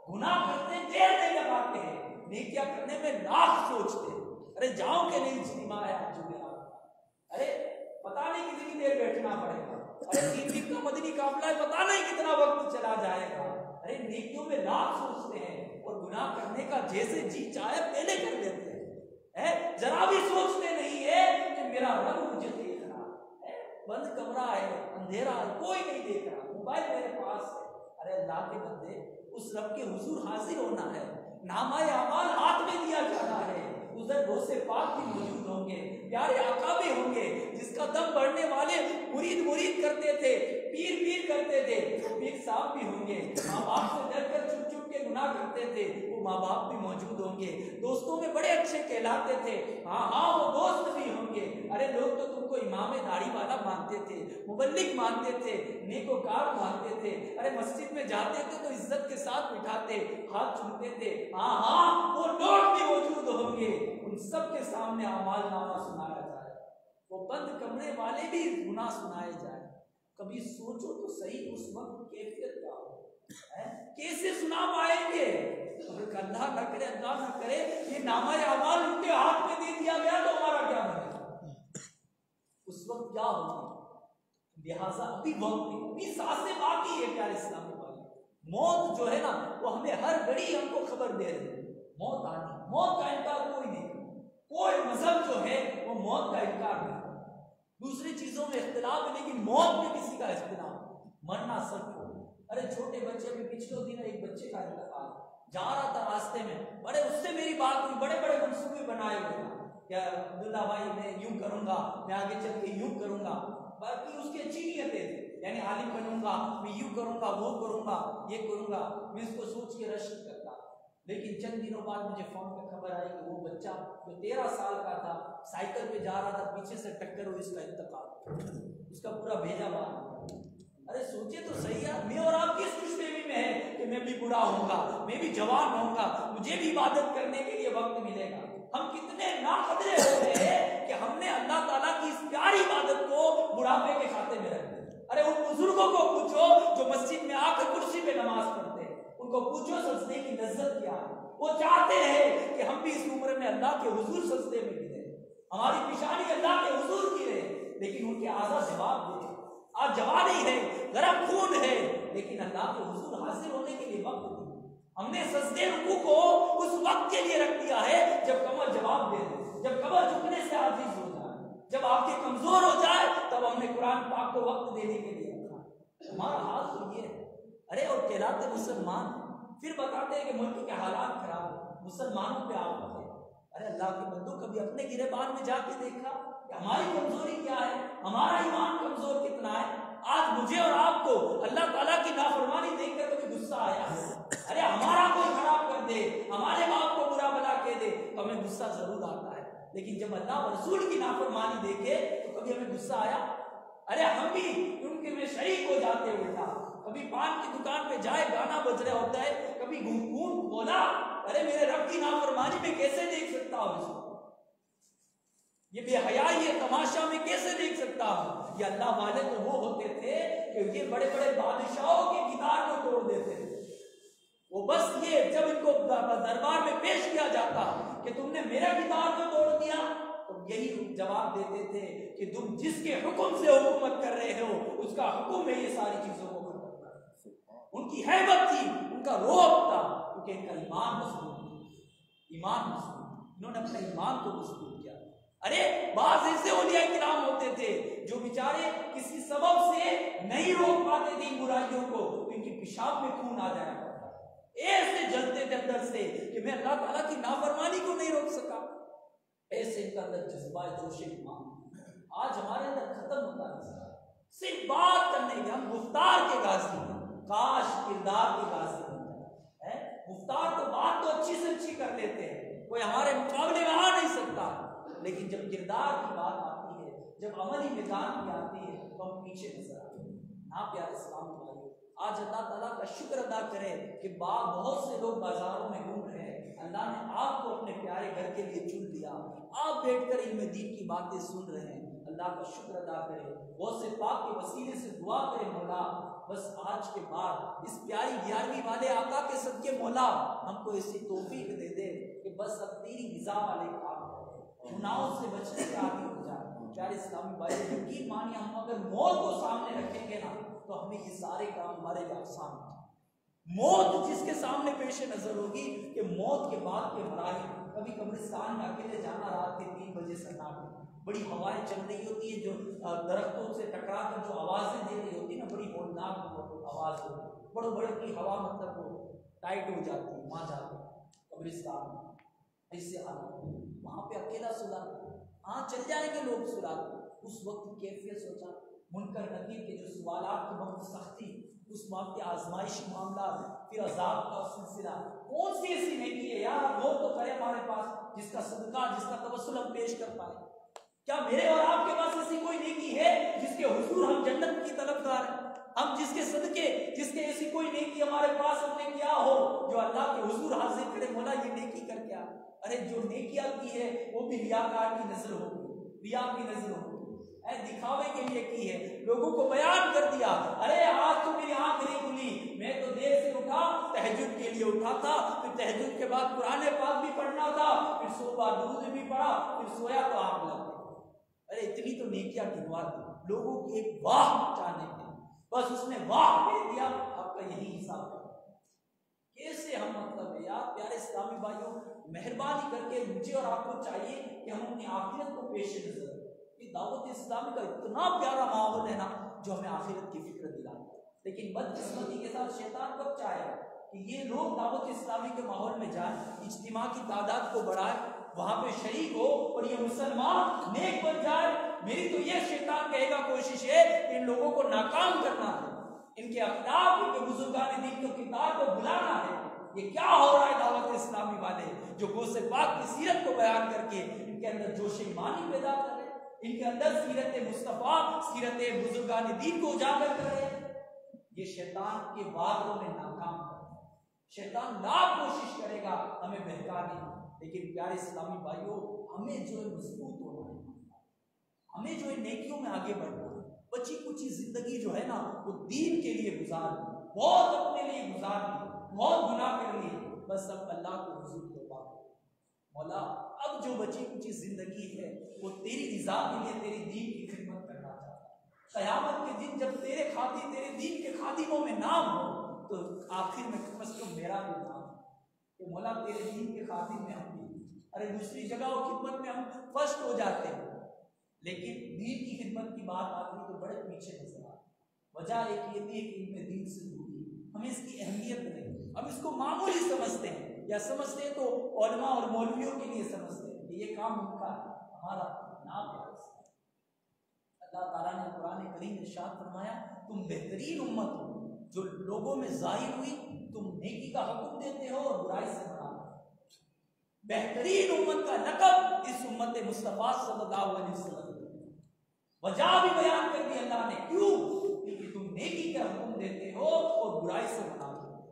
گناہ کرتے دیر نہیں لگاتے ہیں، نیکیاں کرنے میں لاکھ سوچتے ہیں، ارے جاؤں کہ نہیں اجتماع ہے آج جمعرات، ارے پتہ نہیں کتنی دیر بیٹھنا پڑے گا، ارے 3 دن کا مدنی قافلہ ہے، پتہ نہیں کتنا وقت چلا جائے گا، ارے نیکیوں میں لاکھ سوچتے ہیں اور گناہ کرنے کا جیسے جی چاہے پہلے کر دیتے ہیں، ذرا بھی سوچتے نہیں ہے کہ میرا رب مجھے دیکھ رہا ہے، بند کمرہ ہے، اندھیرا ہے، کوئی نہیں دیکھ رہا، موبائل میرے پاس ہے۔ ارے اللہ کے بندے، اس رب کے حضور حاضر ہونا ہے، نامہ اعمال ہاتھ میں دیا جانا ہے، ادھر بہت سے پاک بھی موجود ہوں گے، پیارے آقا بھی ہوں گے، جس کا دم بڑھنے والے مرید کرتے تھے، پیر کرتے تھے، وہ پیر صاحب بھی ہوں گے، ماں باپ سے ڈر کر چھپ چھپ کے گناہ کرتے تھے، وہ ماں باپ بھی موجود ہوں گے، دوستوں میں بڑے اچھے کہلاتے تھے، ہاں وہ دوست بھی ہوں گے، ارے لوگ تو تم کو امام داڑھی والا مانتے تھے، مبلغ مانتے تھے، نیکوکار مانتے تھے، ارے مسجد میں جاتے تھے تو عزت کے ساتھ بٹھاتے، ہاتھ چومتے تھے، ہاں وہ لوگ بھی موجود ہوں گے، ان سب کے سامنے اعمال نامہ سنایا جائے، وہ بند کمرے والے بھی گناہ سنائے جائے۔ کبھی سوچو تو صحیح اس وقت کیفیت کیا ہو، کیسے سنا پائیں گے؟ اللہ نہ کرے یہ نامہ اعمال ان کے ہاتھ میں دے دیا گیا تو ہمارا کیا بنے گا؟ اس وقت کیا ہوگی؟ لہٰذا ابھی وقت نہیں، ابھی سانسیں باقی ہے پیارے اسلامی بھائی، موت جو ہے نا وہ ہمیں ہر گھڑی ہم کو خبر دے رہی ہے، موت آنی، موت کا انکار کوئی نہیں کرتا، کوئی مذہب جو ہے وہ موت کا انکار نہیں کرتا، دوسری چیزوں میں اختلاف ہے لیکن موت میں کسی کا اختلاف، مرنا سب کو۔ ارے چھوٹے بچے میں پچھلے دن ایک بچے کا انتقال، جا رہا تھا راستے میں، بڑے اس سے میری بات ہوئی، بڑے بڑے منصوبے بنائے ہوئے کہ عبداللہ بھائی میں یوں کروں گا، میں آگے چل کے یوں کروں گا، باقی اس کی اچھی نیتیں تھیں، یعنی عالم بنوں گا، میں یوں کروں گا، وہ کروں گا، یہ کروں گا، میں اس کو سوچ کے رشک کرتا، لیکن چند دنوں بعد مجھے فون پہ خبر آئی کہ وہ بچہ جو 13 سال کا تھا، سائیکل پہ جا رہا تھا، پیچھے سے ٹکر ہوئی، اس کا انتقال، اس کا پورا بھیجا باہر۔ ارے سوچے تو صحیح ہے، میں اور آپ کس خوش فہمی میں ہے کہ میں بھی بوڑھا ہوں گا، میں بھی جوان ہوں گا، مجھے بھی عبادت کرنے کے لیے وقت ملے گا، ہم کتنے ناقدرے ہو گئے ہیں کہ ہم نے اللہ تعالیٰ کی اس پیاری عبادت کو بڑھاپے کے کھاتے میں رکھ دیا۔ ارے ان بزرگوں کو پوچھو جو مسجد میں آ کر کرسی پہ نماز پڑھتے ہیں، ان کو پوچھو سجدے کی لذت کیا ہے، وہ چاہتے ہیں کہ ہم بھی اس عمر میں اللہ کے حضور سجدے میں گریں، ہماری پیشانی اللہ کے حضور کی رہے، لیکن ان کے اعضاء جواب دے، آج جوانی ہے، گرم خون ہے، لیکن اللہ کے حضور حاضر ہونے کے لیے وقت نہیں۔ ہم نے سجدے رکوع کو اس وقت کے لیے رکھ دیا ہے جب کمر جواب دے دے، جب کمر جھکنے سے عاجز ہو جائے، جب آپ کے کمزور ہو جائے، تب ہم نے قرآن پاک کو وقت دینے کے لیے رکھا۔ ہمارا حال تو یہ ہے، ارے اور کہلاتے مسلمان ہیں، پھر بتاتے ہیں کہ ملک کے حالات خراب ہیں، مسلمانوں پہ آپ ہوتے ہیں۔ ارے اللہ کے بندوں، کبھی اپنے گریبان میں جا کے دیکھا کہ ہماری کمزوری کیا ہے، ہمارا ایمان کمزور کتنا ہے؟ آج مجھے اور آپ کو اللہ تعالیٰ کی نافرمانی دیکھ کر کبھی غصہ آیا؟ ارے ہمارا کوئی خراب کر دے، ہمارے باپ کو برا بلا کہہ دے تو ہمیں غصہ ضرور آتا ہے، لیکن جب اللہ اور رسول کی نافرمانی دیکھے تو کبھی ہمیں غصہ آیا؟ ارے ہم بھی ان کے میں شریک ہو جاتے الٹا، کبھی پان کی دکان پہ جائے گانا بج رہا ہوتا ہے، کبھی گنگون بولا، ارے میرے رب کی نافرمانی میں کیسے دیکھ سکتا ہوں اس کو، یہ بے حیائی ہے تماشا میں کیسے دیکھ سکتا ہوں؟ یہ اللہ والے تو وہ ہوتے تھے کہ یہ بڑے بڑے بادشاہوں کے کتار کو توڑ دیتے تھے، وہ بس یہ جب ان کو دربار میں پیش کیا جاتا کہ تم نے میرا کتار کو توڑ دیا تو یہی جواب دیتے تھے کہ تم جس کے حکم سے حکومت کر رہے ہو اس کا حکم ہے یہ ساری چیزوں کو ختم کرنا۔ ان کی ہیبت تھی، ان کا روب تھا، کیونکہ ان کا ایمان مضبوط تھا، ایمان مضبوط، انہوں نے اپنا ایمان کو مضبوط کیا۔ ارے بعض ایسے اولیاء کرام ہوتے تھے جو بیچارے کسی سبب سے نہیں روک پاتے تھے ان برائیوں کو، ان کی پیشاب میں خون آ جایا کرتا، ایسے جلتے تھے اندر سے کہ میں اللہ تعالیٰ کی نافرمانی کو نہیں روک سکا، ایسے ان کا اندر جذبہ جوش ایمان آج ہمارے اندر ختم ہوتا ہے۔ صرف بات کرنے کے، ہم گفتار کے غازی ہیں، کاش کردار کے غازی ہیں۔ گفتار تو بات تو اچھی سے اچھی کر لیتے ہیں، کوئی ہمارے مقابلے میں آ نہیں سکتا، لیکن جب کردار کی بات آتی ہے، جب عملی میدان کی آتی ہے تو ہم پیچھے نظر آتے ہیں۔ ہاں پیارے اسلام بھائیو، آج اللہ تعالیٰ کا شکر ادا کرے کہ بہت سے لوگ بازاروں میں گھوم رہے ہیں، اللہ نے آپ کو اپنے پیارے گھر کے لیے چن لیا، آپ بیٹھ کر علم دین کی باتیں سن رہے ہیں، اللہ کا شکر ادا کرے، غوث پاک کے وسیلے سے دعا کرے مولا بس آج کے بعد اس پیاری 11ویں والے آقا کے صدقے مولا ہم کو ایسی توفیق دے دے کہ بس اب تیری رضا والے کام کریں، گناہوں سے بچنے کا عادی ہو جائے۔ پیارے اسلامی بھائی یقین مانیے ہم اگر موت کو سامنے رکھیں گے نا تو ہمیں یہ سارے کام ہمارے لیے آسان ہو جائیں۔ موت جس کے سامنے پیش نظر ہوگی کہ موت کے بعد کے مراحل، کبھی قبرستان میں اکیلے جانا رات کے 3 بجے سناٹے، بڑی ہوائیں چل رہی ہوتی ہیں جو درختوں سے ٹکرا کر جو آوازیں دے رہی ہوتی ہے نا، بڑی ہولناک آواز ہوتی ہے، بڑوں بڑوں کی ہوا مطلب وہ ٹائٹ ہو جاتی ہے، وہاں جاتے قبرستان میں ایسے حالات وہاں پہ اکیلا سلا، ہاں چل جائیں گے لوگ سلا، اس وقت کی کیفیت سوچا، منکر نکیر کے جو سوالات کی وقت سختی، اس وقت کے آزمائشی معاملات، پھر عذاب کا سلسلہ، کون سی ایسی نیکی ہے یار وہ تو کرے ہمارے پاس جس کا صدقہ جس کا توسل ہم پیش کر پائے؟ کیا میرے اور آپ کے پاس ایسی کوئی نیکی ہے جس کے حضور ہم جنت کی طلبگار ہیں؟ ہم جس کے صدقے جس کے ایسی کوئی نیکی ہمارے پاس ہم نے کیا ہو جو اللہ کے حضور حاضر کرے مولا یہ نیکی کر کے آ؟ ارے جو نیکیاں کی ہے وہ بھی ریاکار کی نظر ہوگی، ریا کی نظر ہوگی، دکھاوے کے لیے کی ہے، لوگوں کو بیان کر دیا، ارے آج تو میری آنکھ نہیں کھلی، میں تو دیر سے اٹھا تہجد کے لیے اٹھا تھا، پھر تہجد کے بعد قرآن پاک بھی پڑھنا تھا، پھر صبح درود بھی پڑھا، پھر سویا تو آنکھ لگ گئی۔ ارے اتنی تو نیکیاں گنوا دی لوگوں کی ایک واہ مچانے کے، بس اس نے واہ کہہ دیا، آپ کا یہی حساب ہے۔ کیسے ہم مطلب ہے یار پیارے اسلامی بھائیوں، مہربانی کر کے مجھے اور آپ کو چاہیے کہ ہم اپنی آخرت کو پیش نظر رکھیں۔ دعوت اسلامی کا اتنا پیارا ماحول ہے نا جو ہمیں آخرت کی فکر دلاتا ہے، لیکن بدقسمتی کے ساتھ شیطان کب چاہے کہ یہ لوگ دعوت اسلامی کے ماحول میں جائیں، اجتماع کی تعداد کو بڑھائے، وہاں پہ شریک ہو اور یہ مسلمان نیک بن جائے، میری تو یہ شیطان کہے گا کوشش ہے کہ ان لوگوں کو ناکام کرنا ہے، ان کے اخلاق ان کے بزرگان دین کو کتاب کو بلانا ہے۔ یہ کیا ہو رہا ہے دعوت اسلامی والے جو غوث پاک کی سیرت کو بیان کر کے ان کے اندر جوش ایمانی پیدا کر رہے، ان کے اندر سیرت مصطفیٰ سیرت بزرگان دین کو اجاگر کر رہے ہیں، یہ شیطان کے وعدوں میں ناکام کرتا ہے۔ شیطان لاکھ کوشش کرے گا ہمیں بہکانے، لیکن پیارے اسلامی بھائیوں ہمیں جو ہے مضبوط ہونا ہے، ہمیں جو ہے نیکیوں میں آگے بڑھنا ہے، بچی کچی زندگی جو ہے نا وہ دین کے لیے گزارنا، بہت اپنے لیے گزارنا، بہت گناہ کر لیے، بس اب اللہ کو حضور توبہ مولا اب جو بچی کچی زندگی ہے وہ تیری رضا کے لیے تیری دین کی خدمت کرنا چاہتا ہے۔ قیامت کے دن جب تیرے خادم تیرے دین کے خادموں میں نام ہو تو آخر میں کم از کم میرا بھی نام کہ مولا تیرے دین کے خادم میں ہم بھی، ارے دوسری جگہ اور خدمت میں ہم فرسٹ ہو جاتے ہیں، لیکن دین کی خدمت کی بات آتی تو بڑے پیچھے نظر آتی۔ وجہ ایک یہ تھی کہ ان میں دین سے دوری، ہمیں اس کی اہمیت نہیں، ہم اس کو معمولی سمجھتے ہیں، یا سمجھتے ہیں تو علماء اور مولویوں کے لیے سمجھتے ہیں کہ یہ کام ان کا ہے، ہمارا نام ہے۔ اللہ تعالیٰ نے قرآن کریم میں ارشاد فرمایا تم بہترین امت ہو جو لوگوں میں ظاہر ہوئی، تم نیکی کا حکم دیتے ہو اور برائی سے منع کرتے ہو۔ بہترین امت کا لقب اس امت مصطفیٰ صلی اللہ علیہ وسلم، وجہ بھی بیان کر دی اللہ نے، کیوں؟ کیونکہ تم نیکی کا حکم دیتے ہو اور برائی سے منع کرتے ہو۔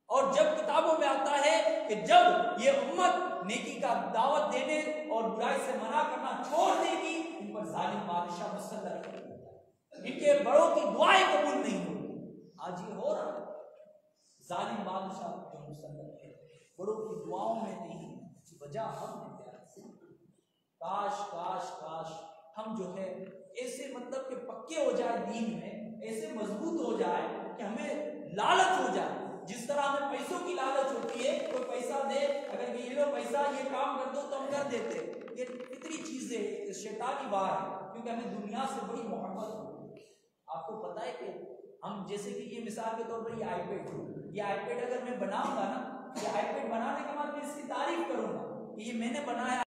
اور جب کتابوں میں آتا ہے کہ جب یہ امت نیکی کا دعوت دینے اور برائی سے منع کرنا چھوڑ دے گی ان پر ظالم بادشاہ مسلط کر دیا جائے، ان کے بڑوں کی دعائیں قبول نہیں ہوگی۔ آج یہ ہو رہا ہے، ظالم بادشاہ جو مسلط ہے بڑوں کی دعاؤں میں نہیں، وجہ ہم نے پیار سے، کاش کاش کاش ہم جو ہے ایسے مطلب کہ پکے ہو جائے دین میں، ایسے مضبوط ہو جائے کہ ہمیں لالچ ہو جائے، جس طرح ہمیں پیسوں کی لالچ ہوتی ہے، کوئی پیسہ دے اگر یہ لو پیسہ یہ کام کر دو تو ہم کر دیتے، یہ فطری چیز ہے، شیطانی وار ہے، کیونکہ ہمیں دنیا سے بڑی محبت ہوتی ہے۔ آپ کو پتہ ہے کہ ہم جیسے کہ یہ مثال کے طور پر یہ آئی پیڈ اگر میں بناؤں گا نا، یہ آئی پیڈ بنانے کے بعد میں اس کی تعریف کروں گا کہ یہ میں نے بنایا